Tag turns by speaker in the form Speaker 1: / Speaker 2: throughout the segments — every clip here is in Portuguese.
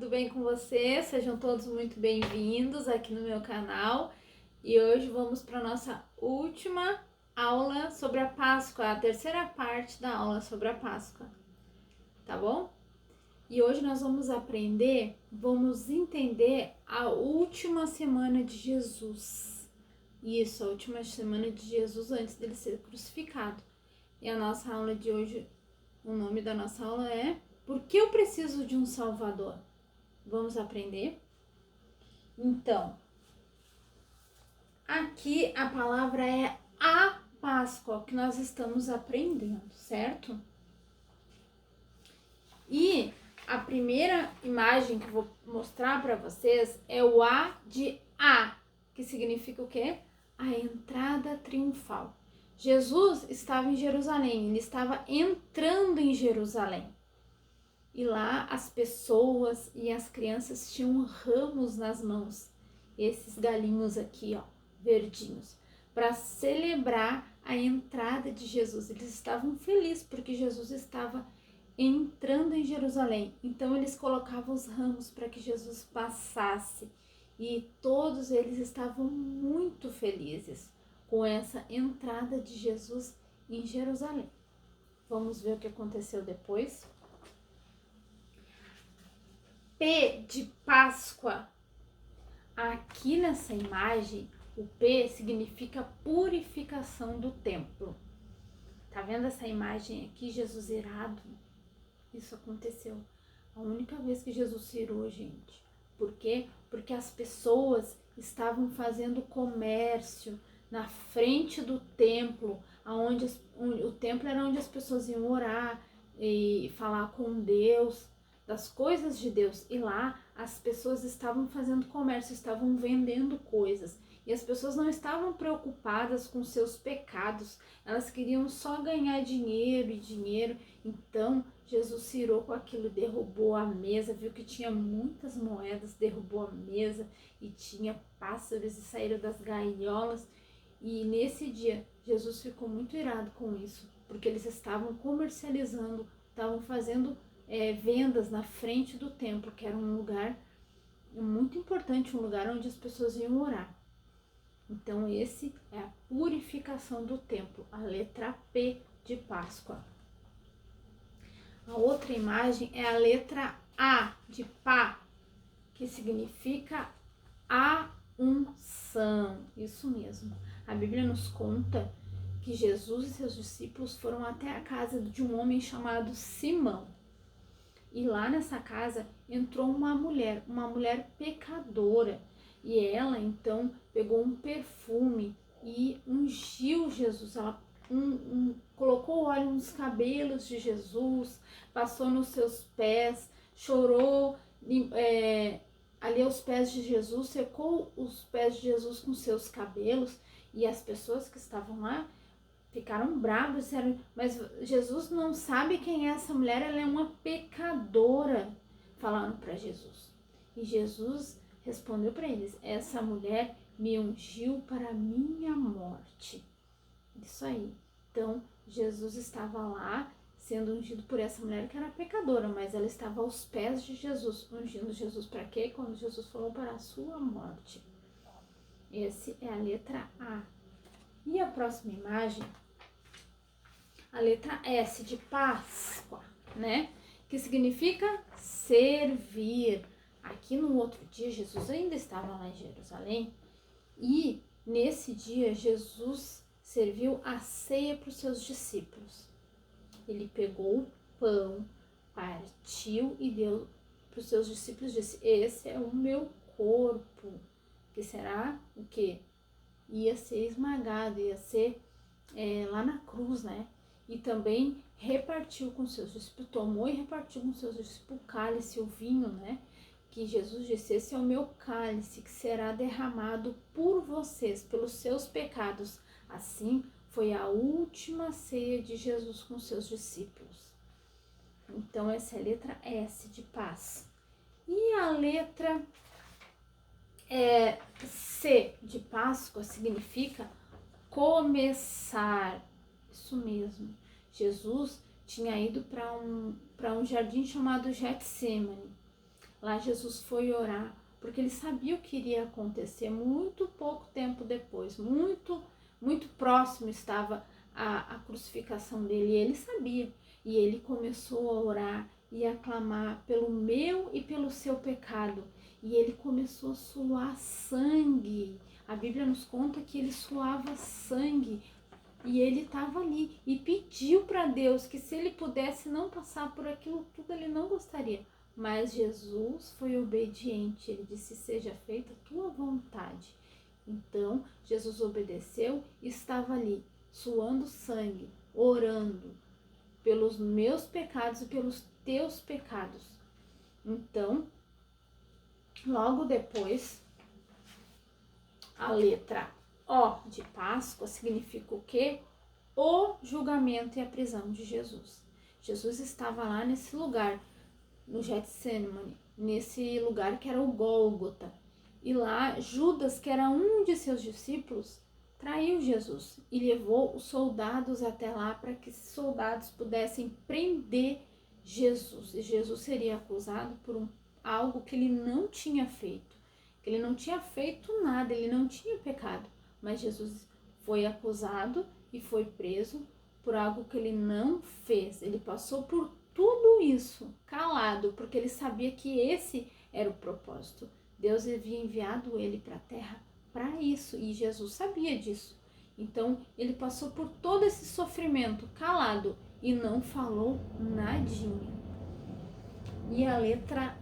Speaker 1: tudo bem com vocês? Sejam todos muito bem-vindos aqui no meu canal. E hoje vamos para a nossa última aula sobre a Páscoa, a terceira parte da aula sobre a Páscoa, tá bom? E hoje nós vamos vamos entender a última semana de Jesus. Isso, a última semana de Jesus antes dele ser crucificado. E a nossa aula de hoje, o nome da nossa aula é Por que eu preciso de um Salvador? Vamos aprender? Então, aqui a palavra é a Páscoa, que nós estamos aprendendo, certo? E a primeira imagem que eu vou mostrar para vocês é o A de A, que significa o quê? A entrada triunfal. Jesus estava em Jerusalém, ele estava entrando em Jerusalém. E lá as pessoas e as crianças tinham ramos nas mãos, esses galinhos aqui, ó, verdinhos, para celebrar a entrada de Jesus. Eles estavam felizes porque Jesus estava entrando em Jerusalém. Então eles colocavam os ramos para que Jesus passasse. E todos eles estavam muito felizes com essa entrada de Jesus em Jerusalém. Vamos ver o que aconteceu depois. P de Páscoa. Aqui nessa imagem, o P significa purificação do templo. Tá vendo essa imagem aqui, Jesus irado? Isso aconteceu. A única vez que Jesus irou, gente. Por quê? Porque as pessoas estavam fazendo comércio na frente do templo, o templo era onde as pessoas iam orar e falar com Deus, das coisas de Deus. E lá as pessoas estavam fazendo comércio, estavam vendendo coisas. E as pessoas não estavam preocupadas com seus pecados, elas queriam só ganhar dinheiro e dinheiro. Então Jesus se irou com aquilo, derrubou a mesa, viu que tinha muitas moedas, derrubou a mesa e tinha pássaros e saíram das gaiolas. E nesse dia Jesus ficou muito irado com isso, porque eles estavam comercializando, estavam fazendo vendas na frente do templo, que era um lugar muito importante, um lugar onde as pessoas iam orar. Então esse é a purificação do templo, a letra P de Páscoa. A outra imagem é a letra A de Pá, que significa a unção. Isso mesmo. A Bíblia nos conta que Jesus e seus discípulos foram até a casa de um homem chamado Simão. E lá nessa casa entrou uma mulher pecadora. E ela então pegou um perfume e ungiu Jesus. Ela colocou óleo nos cabelos de Jesus, passou nos seus pés, chorou ali aos pés de Jesus, secou os pés de Jesus com seus cabelos. E as pessoas que estavam lá ficaram bravos, disseram, mas Jesus não sabe quem é essa mulher, ela é uma pecadora, falando para Jesus. E Jesus respondeu para eles, essa mulher me ungiu para a minha morte. Isso aí. Então, Jesus estava lá sendo ungido por essa mulher que era pecadora, mas ela estava aos pés de Jesus, ungindo Jesus para quê? Quando Jesus falou para a sua morte. Essa é a letra A. E a próxima imagem, a letra S de Páscoa, né? Que significa servir. Aqui no outro dia, Jesus ainda estava lá em Jerusalém e nesse dia Jesus serviu a ceia para os seus discípulos. Ele pegou o pão, partiu e deu para os seus discípulos e disse, esse é o meu corpo, que será o quê? Ia ser esmagado, ia ser lá na cruz, né? E também repartiu com seus discípulos, tomou e repartiu com seus discípulos o cálice, o vinho, né? Que Jesus disse, esse é o meu cálice que será derramado por vocês, pelos seus pecados. Assim foi a última ceia de Jesus com seus discípulos. Então essa é a letra S de paz. E a letra C de Páscoa significa começar. Isso mesmo. Jesus tinha ido para um jardim chamado Getsêmani. Lá Jesus foi orar, porque ele sabia o que iria acontecer muito pouco tempo depois, muito próximo estava a crucificação dele, e ele sabia. E ele começou a orar e a clamar pelo meu e pelo seu pecado. E ele começou a suar sangue. A Bíblia nos conta que ele suava sangue. E ele estava ali e pediu para Deus que se ele pudesse não passar por aquilo tudo, ele não gostaria. Mas Jesus foi obediente. Ele disse: seja feita a tua vontade. Então, Jesus obedeceu e estava ali, suando sangue, orando pelos meus pecados e pelos teus pecados. Então, logo depois, a letra O de Páscoa significa o quê? O julgamento e a prisão de Jesus. Jesus estava lá nesse lugar, no Getsemane, nesse lugar que era o Gólgota. E lá, Judas, que era um de seus discípulos, traiu Jesus e levou os soldados até lá para que esses soldados pudessem prender Jesus. E Jesus seria acusado por algo que ele não tinha feito. Que ele não tinha feito nada, ele não tinha pecado. Mas Jesus foi acusado e foi preso por algo que ele não fez. Ele passou por tudo isso calado, porque ele sabia que esse era o propósito. Deus havia enviado ele para a terra para isso, e Jesus sabia disso. Então, ele passou por todo esse sofrimento calado e não falou nadinha. E a letra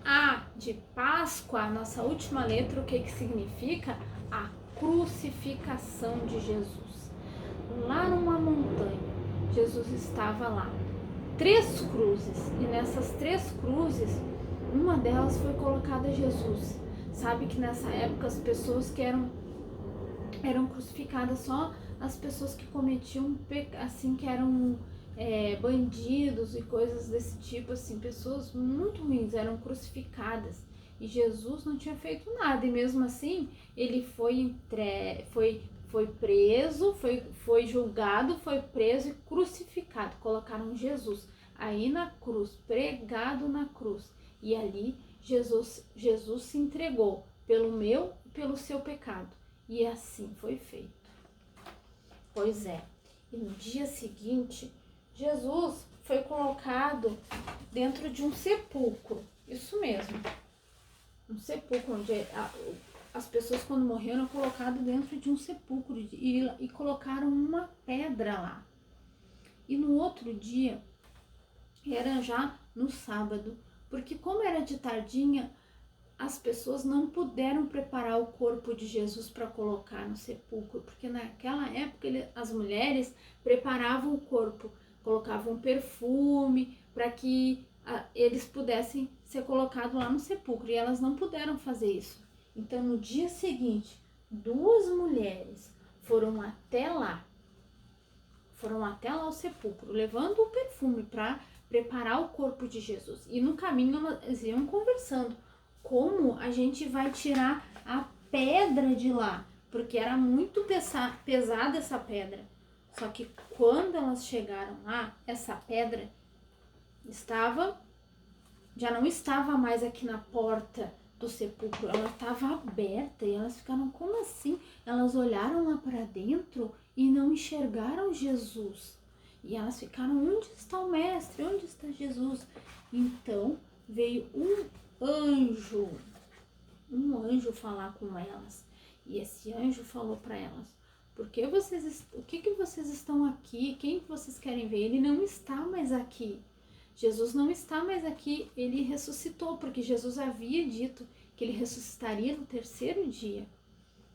Speaker 1: A de Páscoa, a nossa última letra, o que significa? A crucificação de Jesus. Lá numa montanha, Jesus estava lá. 3 cruzes, e nessas 3 cruzes, uma delas foi colocada a Jesus. Sabe que nessa época as pessoas que eram crucificadas, só as pessoas que cometiam, assim, que eram bandidos e coisas desse tipo, assim, pessoas muito ruins eram crucificadas. E Jesus não tinha feito nada, e mesmo assim ele foi preso, foi julgado, foi preso e crucificado. Colocaram Jesus aí na cruz, pregado na cruz. E ali Jesus se entregou pelo meu e pelo seu pecado. E assim foi feito. Pois é. E no dia seguinte, Jesus foi colocado dentro de um sepulcro. Isso mesmo. Um sepulcro onde as pessoas, quando morreram, eram colocadas dentro de um sepulcro e colocaram uma pedra lá. E no outro dia, era já no sábado, porque como era de tardinha, as pessoas não puderam preparar o corpo de Jesus para colocar no sepulcro, porque naquela época as mulheres preparavam o corpo, colocavam perfume para que eles pudessem ser colocados lá no sepulcro, e elas não puderam fazer isso. Então, no dia seguinte, 2 mulheres foram até lá ao sepulcro, levando o perfume para preparar o corpo de Jesus. E no caminho elas iam conversando, como a gente vai tirar a pedra de lá, porque era muito pesada essa pedra. Só que quando elas chegaram lá, essa pedra já não estava mais aqui na porta do sepulcro, ela estava aberta, e elas ficaram: como assim? Elas olharam lá para dentro e não enxergaram Jesus. E elas ficaram: onde está o mestre? Onde está Jesus? Então veio um anjo falar com elas. E esse anjo falou para elas: o que vocês estão aqui? Quem vocês querem ver? Ele não está mais aqui. Jesus não está mais aqui, ele ressuscitou, porque Jesus havia dito que ele ressuscitaria no 3º dia.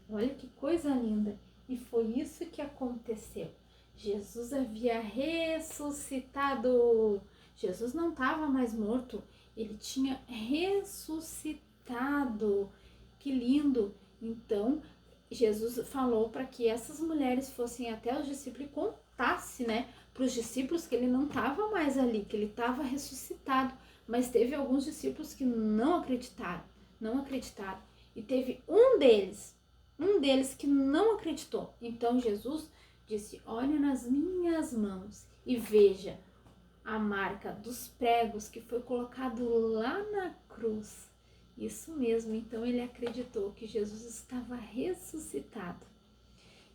Speaker 1: Olha que coisa linda! E foi isso que aconteceu. Jesus havia ressuscitado. Jesus não estava mais morto, ele tinha ressuscitado. Que lindo! Então, Jesus falou para que essas mulheres fossem até os discípulos e contassem, para os discípulos que ele não estava mais ali, que ele estava ressuscitado. Mas teve alguns discípulos que não acreditaram. E teve um deles que não acreditou. Então Jesus disse: olhe nas minhas mãos e veja a marca dos pregos que foi colocado lá na cruz. Isso mesmo, então ele acreditou que Jesus estava ressuscitado.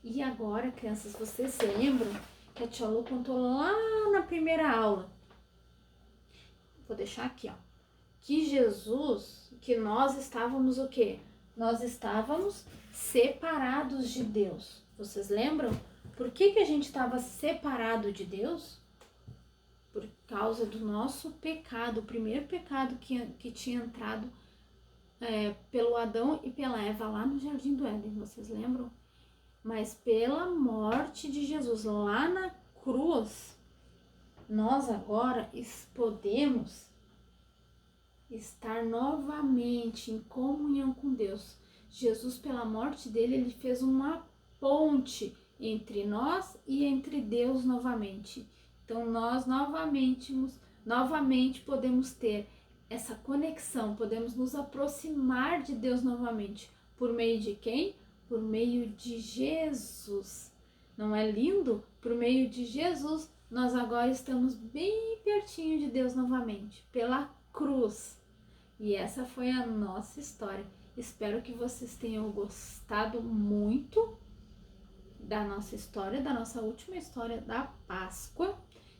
Speaker 1: E agora, crianças, vocês se lembram que a tia Lu contou lá na primeira aula? Vou deixar aqui, ó. Que Jesus, que nós estávamos o quê? Nós estávamos separados de Deus. Vocês lembram? Por que a gente estava separado de Deus? Por causa do nosso pecado, o primeiro pecado que tinha entrado pelo Adão e pela Eva lá no Jardim do Éden, vocês lembram? Mas pela morte de Jesus lá na cruz, nós agora podemos estar novamente em comunhão com Deus. Jesus, pela morte dele, ele fez uma ponte entre nós e entre Deus novamente. Então nós novamente podemos ter essa conexão, podemos nos aproximar de Deus novamente. Por meio de quem? Por meio de Jesus. Não é lindo? Por meio de Jesus, nós agora estamos bem pertinho de Deus novamente, pela cruz. E essa foi a nossa história. Espero que vocês tenham gostado muito da nossa história, da nossa última história da Páscoa.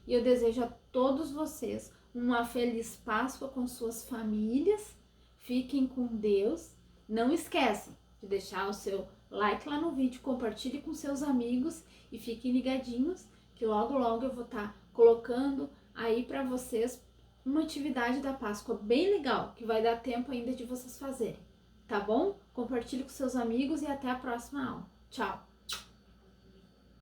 Speaker 1: E eu desejo a todos vocês uma feliz Páscoa com suas famílias. Fiquem com Deus. Não esqueçam de deixar o seu like lá no vídeo, compartilhe com seus amigos e fiquem ligadinhos que logo eu vou estar colocando aí para vocês uma atividade da Páscoa bem legal, que vai dar tempo ainda de vocês fazerem, tá bom? Compartilhe com seus amigos e até a próxima aula. Tchau!